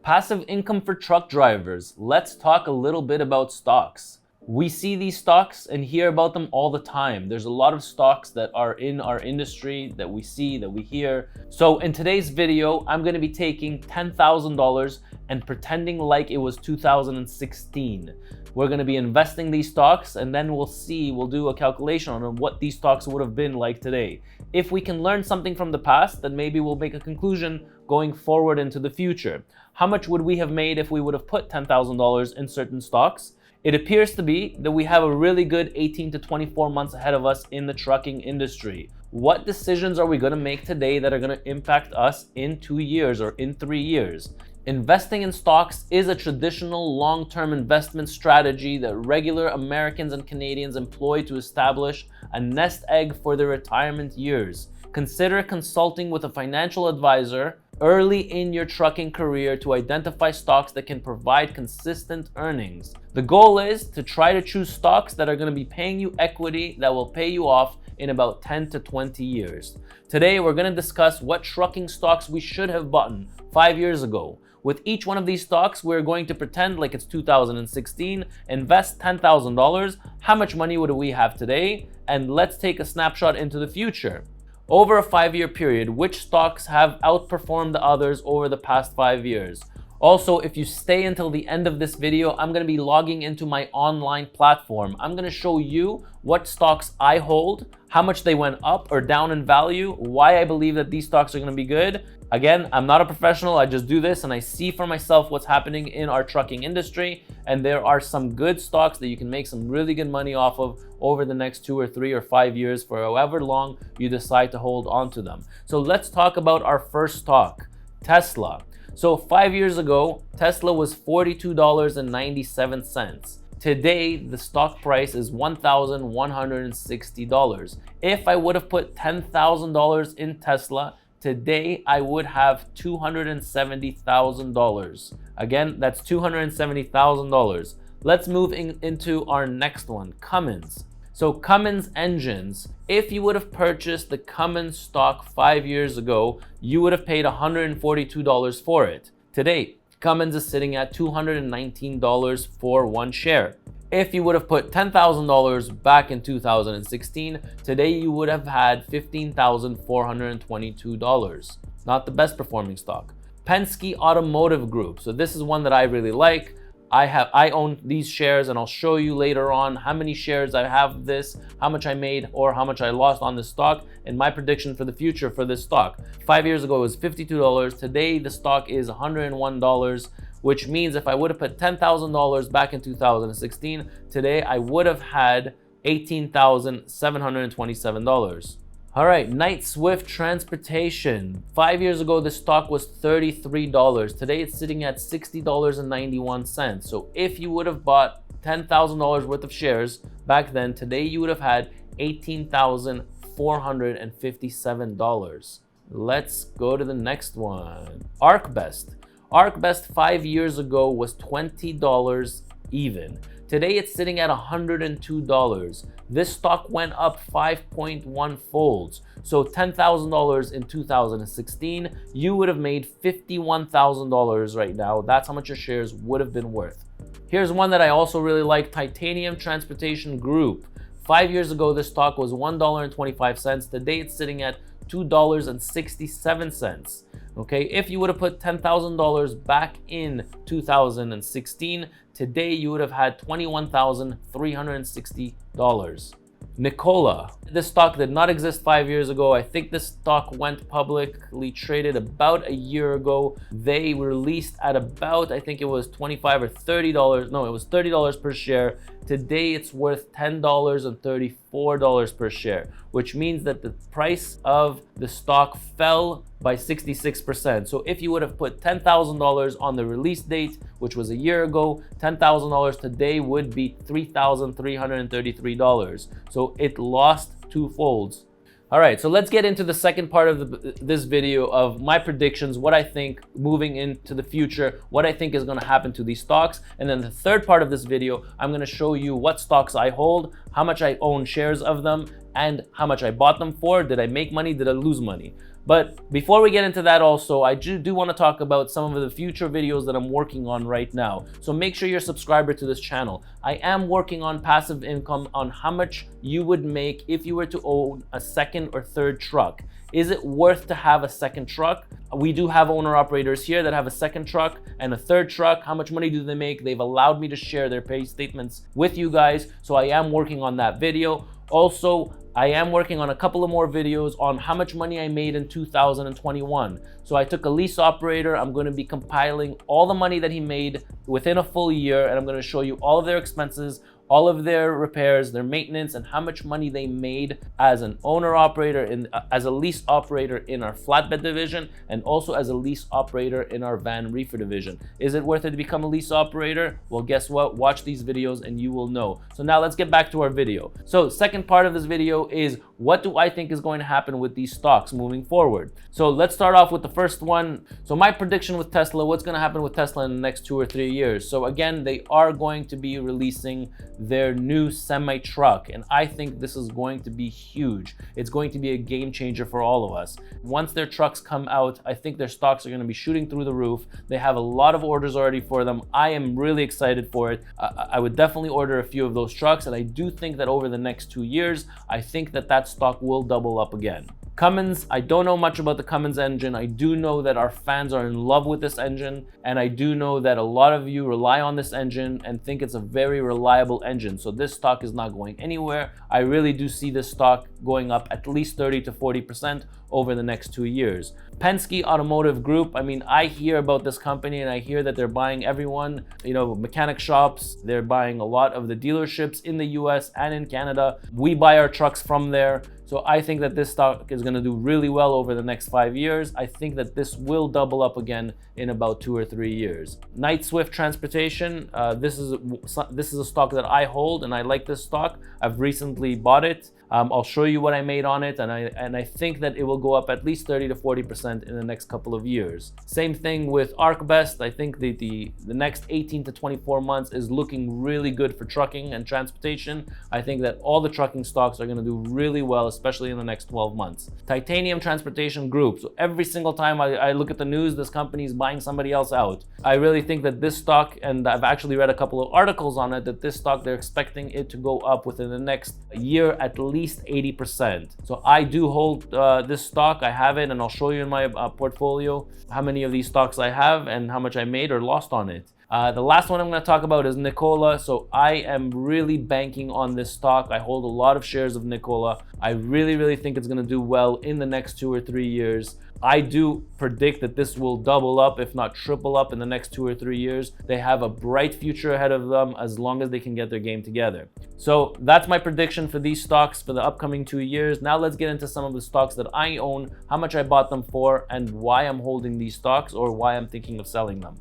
Passive income for truck drivers. Let's talk a little bit about stocks. We see these stocks and hear about them all the time. There's a lot of stocks that are in our industry that we see, that we hear. So in today's video, I'm going to be taking $10,000 and pretending like it was 2016. We're going to be investing these stocks, and then we'll do a calculation on what these stocks would have been like today. If we can learn something from the past, then maybe we'll make a conclusion going forward into the future. How much would we have made if we would have put $10,000 in certain stocks? It appears to be that we have a really good 18 to 24 months ahead of us in the trucking industry. What decisions are we going to make today that are going to impact us in 2 years or in 3 years? Investing in stocks is a traditional long-term investment strategy that regular Americans and Canadians employ to establish a nest egg for their retirement years. Consider consulting with a financial advisor early in your trucking career to identify stocks that can provide consistent earnings. The goal is to try to choose stocks that are going to be paying you equity that will pay you off in about 10 to 20 years. Today, we're going to discuss what trucking stocks we should have bought 5 years ago. With each one of these stocks, we're going to pretend like it's 2016, invest $10,000. How much money would we have today? And let's take a snapshot into the future. Over a 5-year period, which stocks have outperformed the others over the past 5 years? Also, if you stay until the end of this video, I'm going to be logging into my online platform. I'm going to show you what stocks I hold, how much they went up or down in value, why I believe that these stocks are going to be good. Again, I'm not a professional. I just do this and I see for myself what's happening in our trucking industry. And there are some good stocks that you can make some really good money off of over the next 2 or 3 or 5 years for however long you decide to hold on to them. So let's talk about our first stock, Tesla. So 5 years ago, Tesla was $42.97. Today, the stock price is $1,160. If I would have put $10,000 in Tesla, today I would have $270,000. Again, that's $270,000. Let's move into our next one, Cummins. So Cummins engines, if you would have purchased the Cummins stock 5 years ago, you would have paid $142 for it. Today, Cummins is sitting at $219 for one share. If you would have put $10,000 back in 2016, today you would have had $15,422. Not the best performing stock. Penske Automotive Group. So this is one that I really like. I own these shares, and I'll show you later on how many shares I have of this, how much I made or how much I lost on this stock, and my prediction for the future for this stock. 5 years ago it was $52. Today the stock is $101, which means if I would have put $10,000 back in 2016, today I would have had $18,727. All right, Knight Swift Transportation. 5 years ago, the stock was $33. Today, it's sitting at $60.91. So if you would have bought $10,000 worth of shares back then, today you would have had $18,457. Let's go to the next one. ArcBest. ArcBest 5 years ago was $20 even. Today it's sitting at $102. This stock went up 5.1 folds. So $10,000 in 2016, you would have made $51,000 right now. That's how much your shares would have been worth. Here's one that I also really like, Titanium Transportation Group. 5 years ago, this stock was $1.25. Today it's sitting at $2.67. Okay, if you would have put $10,000 back in 2016, today you would have had $21,360. Nikola. This stock did not exist 5 years ago. I think this stock went publicly traded about a year ago. They released at about, I think it was $25 or $30. No, it was $30 per share. Today it's worth $10.34 per share, which means that the price of the stock fell by 66%. So if you would have put $10,000 on the release date, which was a year ago, $10,000 today would be $3,333. So it lost 2 folds. All right, so let's get into the second part of this video of my predictions, what I think moving into the future, what I think is going to happen to these stocks. And then the third part of this video, I'm going to show you what stocks I hold, how much I own shares of them, and how much I bought them for. Did I make money? Did I lose money? But before we get into that also, I do want to talk about some of the future videos that I'm working on right now. So make sure you're a subscriber to this channel. I am working on passive income on how much you would make if you were to own a second or third truck. Is it worth to have a second truck? We do have owner operators here that have a second truck and a third truck. How much money do they make? They've allowed me to share their pay statements with you guys. So I am working on that video. Also, I am working on a couple of more videos on how much money I made in 2021. So I took a lease operator. I'm going to be compiling all the money that he made within a full year, and I'm going to show you all of their expenses, all of their repairs, their maintenance, and how much money they made as an owner operator, as a lease operator in our flatbed division, and also as a lease operator in our van reefer division. Is it worth it to become a lease operator? Well, guess what? Watch these videos and you will know. So now let's get back to our video. So second part of this video is, what do I think is going to happen with these stocks moving forward? So let's start off with the first one. So my prediction with Tesla, what's going to happen with Tesla in the next 2 or 3 years? So again, they are going to be releasing their new semi truck, and I think this is going to be huge. It's going to be a game changer for all of us. Once their trucks come out, I think their stocks are going to be shooting through the roof. They have a lot of orders already for them. I am really excited for it. I would definitely order a few of those trucks, and I do think that over the next 2 years, I think that that stock will double up again. Cummins, I don't know much about the Cummins engine. I do know that our fans are in love with this engine, and I do know that a lot of you rely on this engine and think it's a very reliable engine. So this stock is not going anywhere. I really do see this stock going up at least 30 to 40% over the next 2 years. Penske Automotive Group, I mean, I hear about this company and I hear that they're buying everyone, mechanic shops. They're buying a lot of the dealerships in the US and in Canada. We buy our trucks from there. So I think that this stock is going to do really well over the next 5 years. I think that this will double up again in about 2 or 3 years. Knight Swift Transportation, this is a stock that I hold, and I like this stock. I've recently bought it. I'll show you what I made on it, and I think that it will go up at least 30 to 40% in the next couple of years. Same thing with ArcBest. I think the next 18 to 24 months is looking really good for trucking and transportation. I think that all the trucking stocks are going to do really well, especially in the next 12 months. Titanium Transportation Group. So every single time I look at the news, this company is buying somebody else out. I really think that this stock, and I've actually read a couple of articles on it, that this stock, they're expecting it to go up within the next year at least 80%. So I do hold this stock. I have it, and I'll show you in my portfolio how many of these stocks I have and how much I made or lost on it. The last one I'm going to talk about is Nikola. So I am really banking on this stock. I hold a lot of shares of Nikola. I really think it's going to do well in the next 2 or 3 years. I do predict that this will double up, if not triple up, in the next 2 or 3 years. They have a bright future ahead of them as long as they can get their game together. So that's my prediction for these stocks for the upcoming 2 years. Now let's get into some of the stocks that I own, how much I bought them for, and why I'm holding these stocks or why I'm thinking of selling them.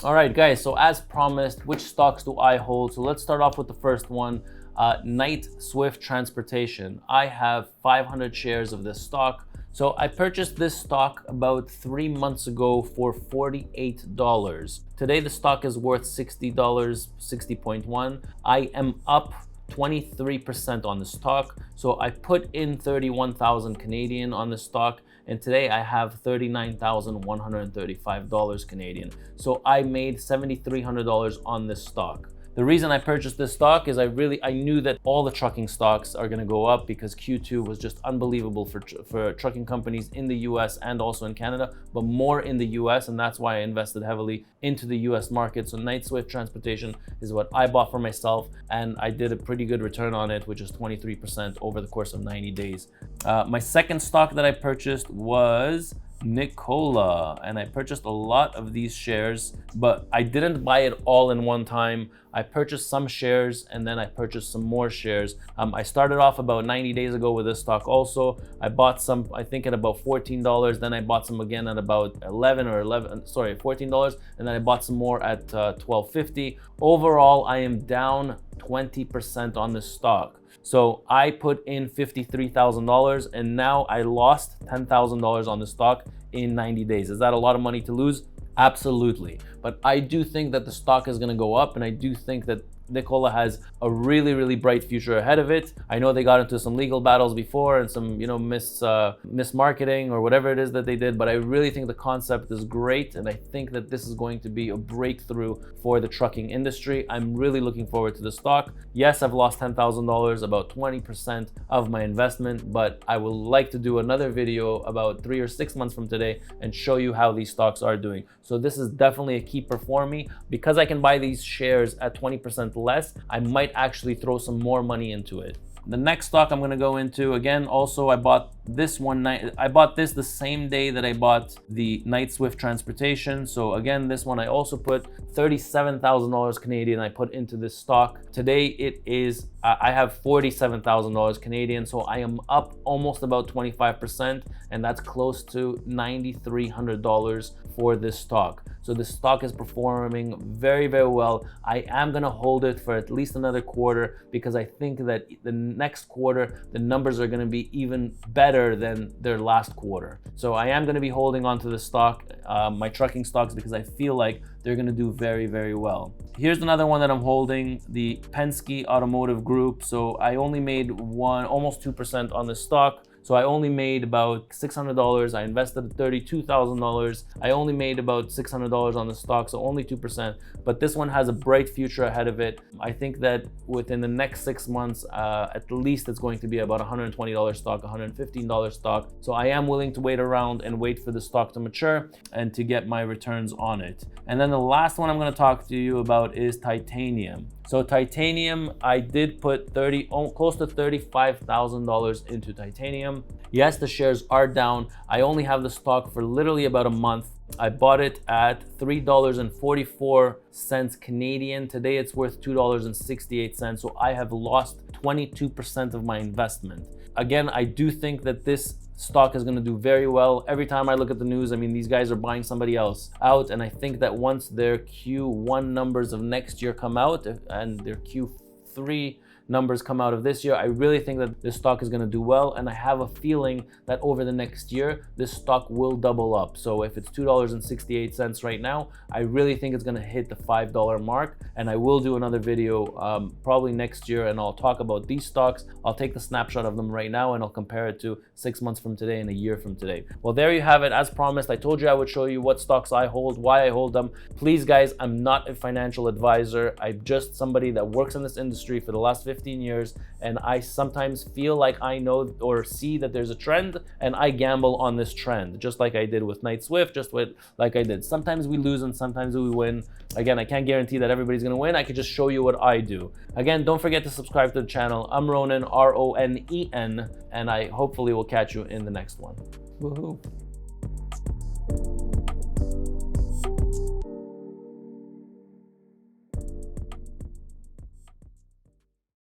All right, guys, so as promised, which stocks do I hold? So let's start off with the first one, Knight Swift Transportation. I have 500 shares of this stock. So I purchased this stock about 3 months ago for $48. Today the stock is worth $60, 60.1. I am up 23% on the stock. So I put in 31,000 Canadian on the stock, and today I have $39,135 Canadian. So I made $7,300 on this stock. The reason I purchased this stock is I knew that all the trucking stocks are going to go up because Q2 was just unbelievable for trucking companies in the US and also in Canada, but more in the US, and that's why I invested heavily into the US market. So Knight Swift Transportation is what I bought for myself, and I did a pretty good return on it, which is 23% over the course of 90 days. My second stock that I purchased was Nikola, and I purchased a lot of these shares, but I didn't buy it all in one time. I purchased some shares and then I purchased some more shares. I started off about 90 days ago with this stock also. I bought some, I think at about $14, then I bought some again at about $14, and then I bought some more at $12.50. Overall, I am down 20% on this stock. So I put in $53,000 and now I lost $10,000 on the stock in 90 days. Is that a lot of money to lose? Absolutely. But I do think that the stock is going to go up, and I do think that Nikola has a really, really bright future ahead of it. I know they got into some legal battles before and some, mismarketing or whatever it is that they did, but I really think the concept is great, and I think that this is going to be a breakthrough for the trucking industry. I'm really looking forward to the stock. Yes, I've lost $10,000, about 20% of my investment, but I will like to do another video about 3 or 6 months from today and show you how these stocks are doing. So this is definitely a keeper for me. Because I can buy these shares at 20% less, I might actually throw some more money into it. The next stock I'm going to go into, again, also I bought this one. I bought this the same day that I bought the Knight-Swift Transportation. So again, this one I also put $37,000 Canadian I put into this stock. Today it is, I have $47,000 Canadian. So I am up almost about 25%, and that's close to $9,300 for this stock. So the stock is performing very, very well. I am going to hold it for at least another quarter because I think that the next quarter, the numbers are going to be even better than their last quarter. So I am going to be holding on to the stock, my trucking stocks, because I feel like they're going to do very, very well. Here's another one that I'm holding, the Penske Automotive Group. So I only made almost 2% on this stock. So I only made about $600. I invested $32,000. I only made about $600 on the stock, so only 2%. But this one has a bright future ahead of it. I think that within the next 6 months, at least it's going to be about $120 stock, $115 stock. So I am willing to wait around and wait for the stock to mature and to get my returns on it. And then the last one I'm going to talk to you about is titanium. So titanium, I did put close to $35,000 into titanium. Yes, the shares are down. I only have the stock for literally about a month. I bought it at $3.44 Canadian. Today it's worth $2.68. So I have lost 22% of my investment. Again, I do think that this stock is going to do very well. Every time I look at the news, I mean, these guys are buying somebody else out, and I think that once their Q1 numbers of next year come out and their Q3 numbers come out of this year, I really think that this stock is going to do well, and I have a feeling that over the next year this stock will double up. So if it's $2.68 right now, I really think it's going to hit the $5 mark, and I will do another video probably next year, and I'll talk about these stocks. I'll take the snapshot of them right now and I'll compare it to 6 months from today and a year from today. Well, there you have it. As promised, I told you I would show you what stocks I hold, why I hold them. Please guys, I'm not a financial advisor. I'm just somebody that works in this industry for the last 15 years, and I sometimes feel like I know or see that there's a trend, and I gamble on this trend, just like I did with Knight-Swift, like I did. Sometimes we lose and sometimes we win. Again, I can't guarantee that everybody's gonna win. I could just show you what I do. Again, don't forget to subscribe to the channel. I'm Ronen, Ronen, and I hopefully will catch you in the next one. Woohoo.